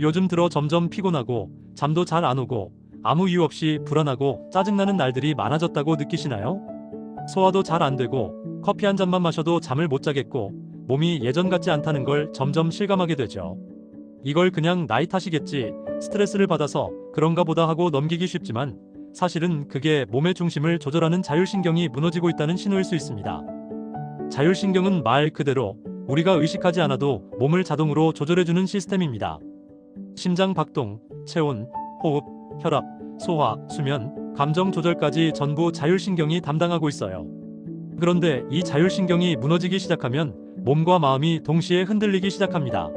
요즘 들어 점점 피곤하고 잠도 잘 안 오고 아무 이유 없이 불안하고 짜증나는 날들이 많아졌다고 느끼시나요? 소화도 잘 안 되고 커피 한 잔만 마셔도 잠을 못 자겠고 몸이 예전 같지 않다는 걸 점점 실감하게 되죠. 이걸 그냥 나이 탓이겠지, 스트레스를 받아서 그런가 보다 하고 넘기기 쉽지만 사실은 그게 몸의 중심을 조절하는 자율신경이 무너지고 있다는 신호일 수 있습니다. 자율신경은 말 그대로 우리가 의식하지 않아도 몸을 자동으로 조절해주는 시스템입니다. 심장 박동, 체온, 호흡, 혈압, 소화, 수면, 감정 조절까지 전부 자율신경이 담당하고 있어요. 그런데 이 자율신경이 무너지기 시작하면 몸과 마음이 동시에 흔들리기 시작합니다.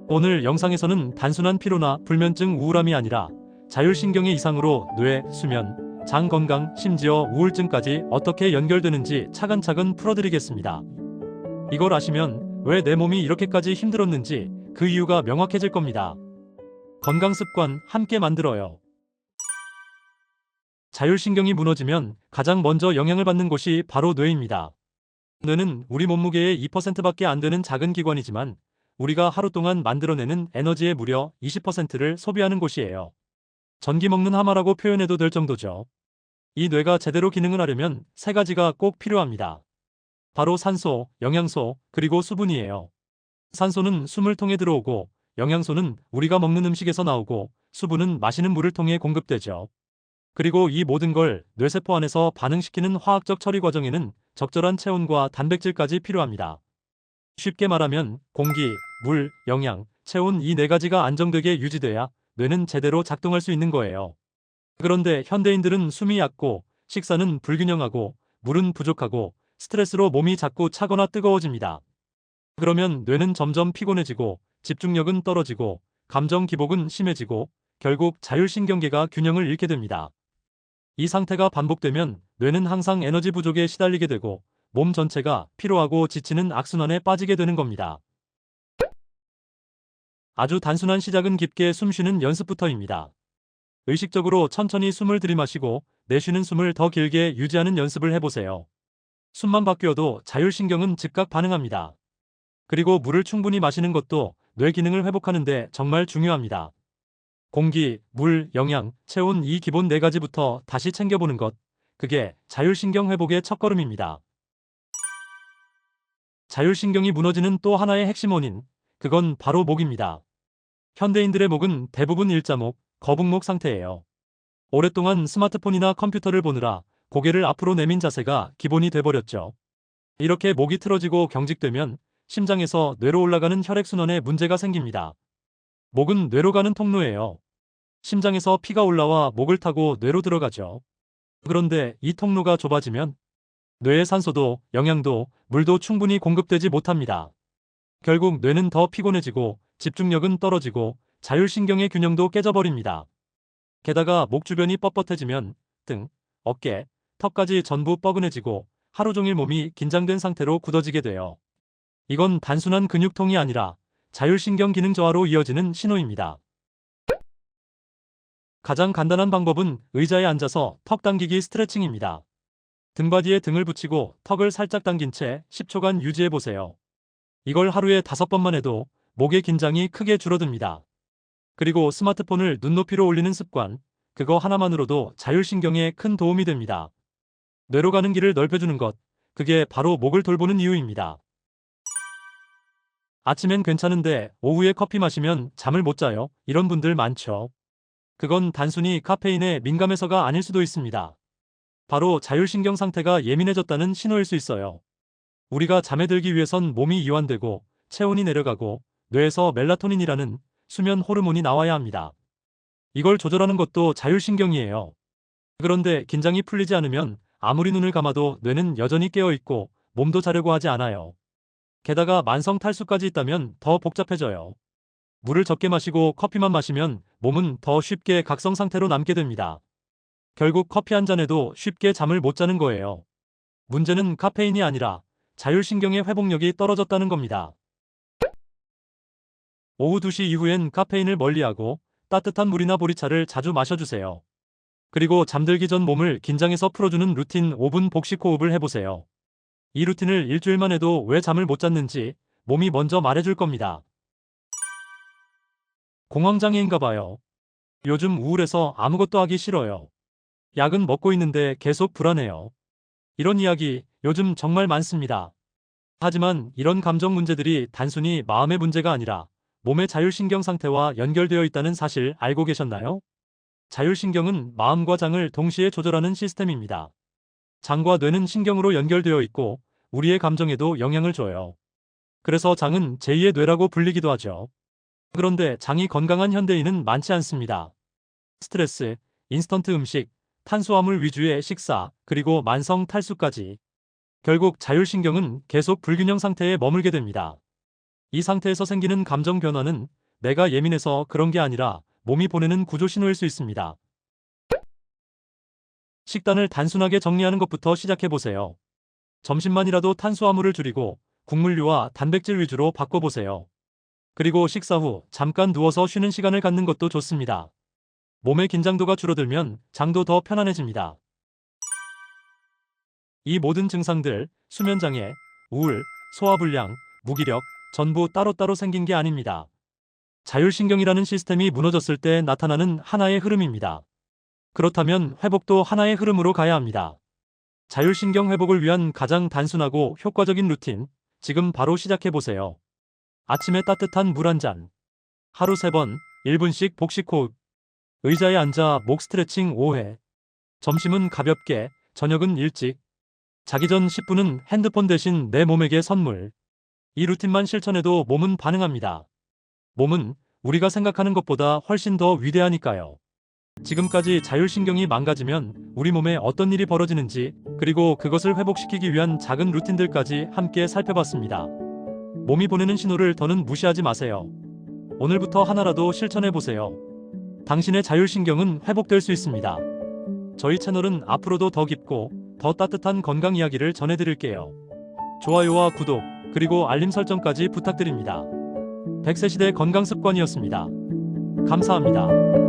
오늘 영상에서는 단순한 피로나 불면증, 우울함이 아니라 자율신경의 이상으로 뇌, 수면, 장 건강, 심지어 우울증까지 어떻게 연결되는지 차근차근 풀어드리겠습니다. 이걸 아시면 왜 내 몸이 이렇게까지 힘들었는지 그 이유가 명확해질 겁니다. 건강 습관 함께 만들어요. 자율신경이 무너지면 가장 먼저 영향을 받는 곳이 바로 뇌입니다. 뇌는 우리 몸무게의 2%밖에 안 되는 작은 기관이지만 우리가 하루 동안 만들어내는 에너지의 무려 20%를 소비하는 곳이에요. 전기 먹는 하마라고 표현해도 될 정도죠. 이 뇌가 제대로 기능을 하려면 세 가지가 꼭 필요합니다. 바로 산소, 영양소, 그리고 수분이에요. 산소는 숨을 통해 들어오고 영양소는 우리가 먹는 음식에서 나오고 수분은 마시는 물을 통해 공급되죠. 그리고 이 모든 걸 뇌세포 안에서 반응시키는 화학적 처리 과정에는 적절한 체온과 단백질까지 필요합니다. 쉽게 말하면 공기, 물, 영양, 체온 이 네 가지가 안정되게 유지돼야 뇌는 제대로 작동할 수 있는 거예요. 그런데 현대인들은 숨이 얕고 식사는 불균형하고 물은 부족하고 스트레스로 몸이 자꾸 차거나 뜨거워집니다. 그러면 뇌는 점점 피곤해지고 집중력은 떨어지고 감정 기복은 심해지고 결국 자율신경계가 균형을 잃게 됩니다. 이 상태가 반복되면 뇌는 항상 에너지 부족에 시달리게 되고 몸 전체가 피로하고 지치는 악순환에 빠지게 되는 겁니다. 아주 단순한 시작은 깊게 숨 쉬는 연습부터입니다. 의식적으로 천천히 숨을 들이마시고 내쉬는 숨을 더 길게 유지하는 연습을 해보세요. 숨만 바뀌어도 자율신경은 즉각 반응합니다. 그리고 물을 충분히 마시는 것도 뇌 기능을 회복하는 데 정말 중요합니다. 공기, 물, 영양, 체온 이 기본 네 가지부터 다시 챙겨보는 것, 그게 자율신경 회복의 첫걸음입니다. 자율신경이 무너지는 또 하나의 핵심 원인, 그건 바로 목입니다. 현대인들의 목은 대부분 일자목, 거북목 상태예요. 오랫동안 스마트폰이나 컴퓨터를 보느라 고개를 앞으로 내민 자세가 기본이 돼버렸죠. 이렇게 목이 틀어지고 경직되면 심장에서 뇌로 올라가는 혈액순환에 문제가 생깁니다. 목은 뇌로 가는 통로예요. 심장에서 피가 올라와 목을 타고 뇌로 들어가죠. 그런데 이 통로가 좁아지면 뇌의 산소도 영양도 물도 충분히 공급되지 못합니다. 결국 뇌는 더 피곤해지고 집중력은 떨어지고 자율신경의 균형도 깨져버립니다. 게다가 목 주변이 뻣뻣해지면 등, 어깨, 턱까지 전부 뻐근해지고 하루 종일 몸이 긴장된 상태로 굳어지게 돼요. 이건 단순한 근육통이 아니라 자율신경 기능 저하로 이어지는 신호입니다. 가장 간단한 방법은 의자에 앉아서 턱 당기기 스트레칭입니다. 등받이에 등을 붙이고 턱을 살짝 당긴 채 10초간 유지해보세요. 이걸 하루에 5번만 해도 목의 긴장이 크게 줄어듭니다. 그리고 스마트폰을 눈높이로 올리는 습관, 그거 하나만으로도 자율신경에 큰 도움이 됩니다. 뇌로 가는 길을 넓혀주는 것, 그게 바로 목을 돌보는 이유입니다. 아침엔 괜찮은데 오후에 커피 마시면 잠을 못 자요. 이런 분들 많죠. 그건 단순히 카페인에 민감해서가 아닐 수도 있습니다. 바로 자율신경 상태가 예민해졌다는 신호일 수 있어요. 우리가 잠에 들기 위해선 몸이 이완되고 체온이 내려가고 뇌에서 멜라토닌이라는 수면 호르몬이 나와야 합니다. 이걸 조절하는 것도 자율신경이에요. 그런데 긴장이 풀리지 않으면 아무리 눈을 감아도 뇌는 여전히 깨어있고 몸도 자려고 하지 않아요. 게다가 만성 탈수까지 있다면 더 복잡해져요. 물을 적게 마시고 커피만 마시면 몸은 더 쉽게 각성 상태로 남게 됩니다. 결국 커피 한 잔에도 쉽게 잠을 못 자는 거예요. 문제는 카페인이 아니라 자율신경의 회복력이 떨어졌다는 겁니다. 오후 2시 이후엔 카페인을 멀리하고 따뜻한 물이나 보리차를 자주 마셔주세요. 그리고 잠들기 전 몸을 긴장해서 풀어주는 루틴 5분 복식 호흡을 해보세요. 이 루틴을 일주일만 해도 왜 잠을 못 잤는지 몸이 먼저 말해줄 겁니다. 공황장애인가 봐요. 요즘 우울해서 아무것도 하기 싫어요. 약은 먹고 있는데 계속 불안해요. 이런 이야기 요즘 정말 많습니다. 하지만 이런 감정 문제들이 단순히 마음의 문제가 아니라 몸의 자율신경 상태와 연결되어 있다는 사실 알고 계셨나요? 자율신경은 마음과 장을 동시에 조절하는 시스템입니다. 장과 뇌는 신경으로 연결되어 있고 우리의 감정에도 영향을 줘요. 그래서 장은 제2의 뇌라고 불리기도 하죠. 그런데 장이 건강한 현대인은 많지 않습니다. 스트레스, 인스턴트 음식, 탄수화물 위주의 식사, 그리고 만성 탈수까지. 결국 자율신경은 계속 불균형 상태에 머물게 됩니다. 이 상태에서 생기는 감정 변화는 내가 예민해서 그런 게 아니라 몸이 보내는 구조 신호일 수 있습니다. 식단을 단순하게 정리하는 것부터 시작해보세요. 점심만이라도 탄수화물을 줄이고 국물류와 단백질 위주로 바꿔보세요. 그리고 식사 후 잠깐 누워서 쉬는 시간을 갖는 것도 좋습니다. 몸의 긴장도가 줄어들면 장도 더 편안해집니다. 이 모든 증상들, 수면장애, 우울, 소화불량, 무기력, 전부 따로따로 생긴 게 아닙니다. 자율신경이라는 시스템이 무너졌을 때 나타나는 하나의 흐름입니다. 그렇다면 회복도 하나의 흐름으로 가야 합니다. 자율신경 회복을 위한 가장 단순하고 효과적인 루틴, 지금 바로 시작해보세요. 아침에 따뜻한 물 한 잔. 하루 3번, 1분씩 복식 호흡. 의자에 앉아 목 스트레칭 5회. 점심은 가볍게, 저녁은 일찍. 자기 전 10분은 핸드폰 대신 내 몸에게 선물. 이 루틴만 실천해도 몸은 반응합니다. 몸은 우리가 생각하는 것보다 훨씬 더 위대하니까요. 지금까지 자율신경이 망가지면 우리 몸에 어떤 일이 벌어지는지, 그리고 그것을 회복시키기 위한 작은 루틴들까지 함께 살펴봤습니다. 몸이 보내는 신호를 더는 무시하지 마세요. 오늘부터 하나라도 실천해보세요. 당신의 자율신경은 회복될 수 있습니다. 저희 채널은 앞으로도 더 깊고 더 따뜻한 건강 이야기를 전해드릴게요. 좋아요와 구독, 그리고 알림 설정까지 부탁드립니다. 100세 시대 건강습관이었습니다. 감사합니다.